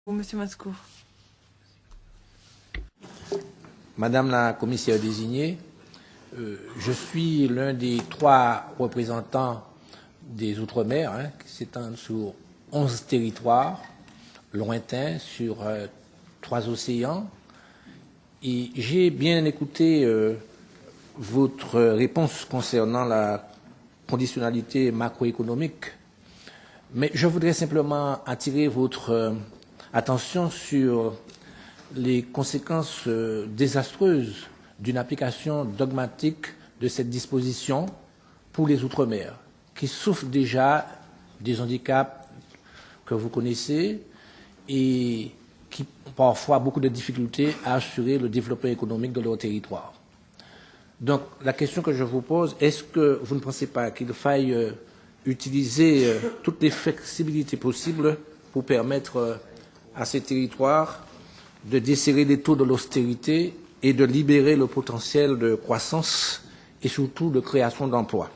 Monsieur Mascou. Madame la commissaire désignée, je suis l'un des 3 représentants des Outre-mer, qui s'étendent sur 11 territoires lointains, sur 3 océans. Et j'ai bien écouté votre réponse concernant la conditionnalité macroéconomique, mais je voudrais simplement attirer votre attention sur les conséquences désastreuses d'une application dogmatique de cette disposition pour les Outre-mer, qui souffrent déjà des handicaps que vous connaissez et qui ont parfois beaucoup de difficultés à assurer le développement économique de leur territoire. Donc, la question que je vous pose, est-ce que vous ne pensez pas qu'il faille utiliser toutes les flexibilités possibles pour permettre à ces territoires de desserrer les taux de l'austérité et de libérer le potentiel de croissance et surtout de création d'emplois?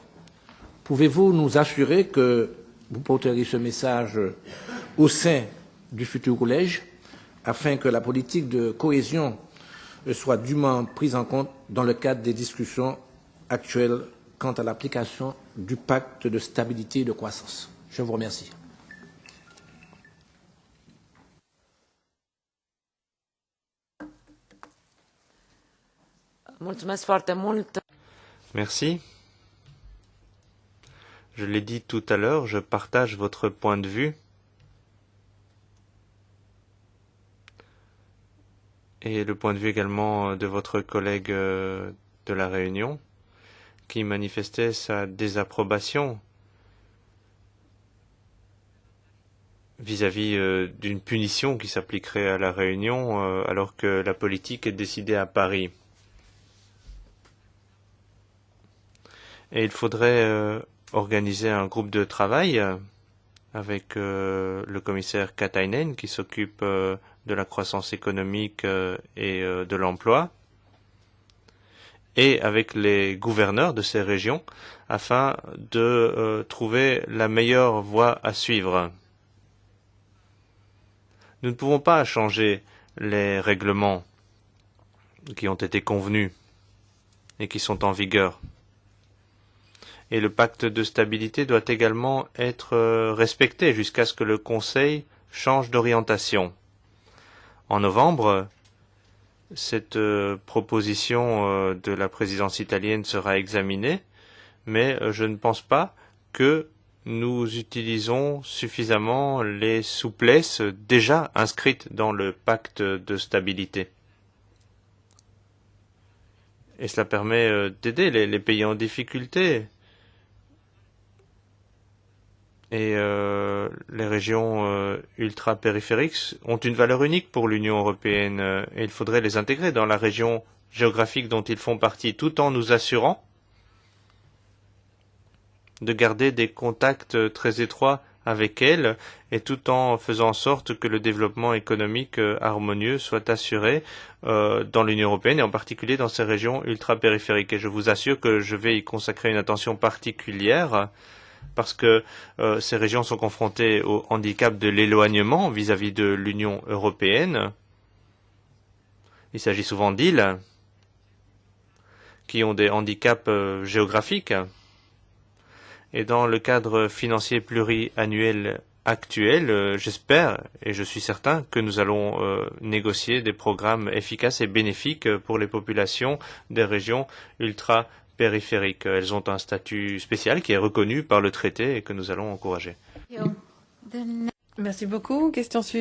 Pouvez-vous nous assurer que vous porterez ce message au sein du futur collège afin que la politique de cohésion soit dûment prise en compte dans le cadre des discussions actuelles quant à l'application du pacte de stabilité et de croissance? Je vous remercie. Mulțumesc foarte mult. Merci. Je l'ai dit tout à l'heure, je partage votre point de vue. Et le point de vue également de votre collègue de la Réunion, qui manifestait sa désapprobation vis-à-vis d'une punition qui s'appliquerait à la Réunion alors que la politique est décidée à Paris. Et il faudrait organiser un groupe de travail avec le commissaire Katainen qui s'occupe de la croissance économique et de l'emploi, et avec les gouverneurs de ces régions afin de trouver la meilleure voie à suivre. Nous ne pouvons pas changer les règlements qui ont été convenus et qui sont en vigueur. Et le pacte de stabilité doit également être respecté jusqu'à ce que le Conseil change d'orientation. En novembre, cette proposition de la présidence italienne sera examinée, mais je ne pense pas que nous utilisons suffisamment les souplesses déjà inscrites dans le pacte de stabilité. Et cela permet d'aider les pays en difficulté. Et les régions ultra-périphériques ont une valeur unique pour l'Union européenne et il faudrait les intégrer dans la région géographique dont ils font partie, tout en nous assurant de garder des contacts très étroits avec elles et tout en faisant en sorte que le développement économique harmonieux soit assuré dans l'Union européenne et en particulier dans ces régions ultra-périphériques. Et je vous assure que je vais y consacrer une attention particulière parce que ces régions sont confrontées au handicap de l'éloignement vis-à-vis de l'Union européenne. Il s'agit souvent d'îles qui ont des handicaps géographiques. Et dans le cadre financier pluriannuel actuel, j'espère et je suis certain que nous allons négocier des programmes efficaces et bénéfiques pour les populations des régions ultra-périphériques. Elles ont un statut spécial qui est reconnu par le traité et que nous allons encourager. Merci beaucoup. Question suivante.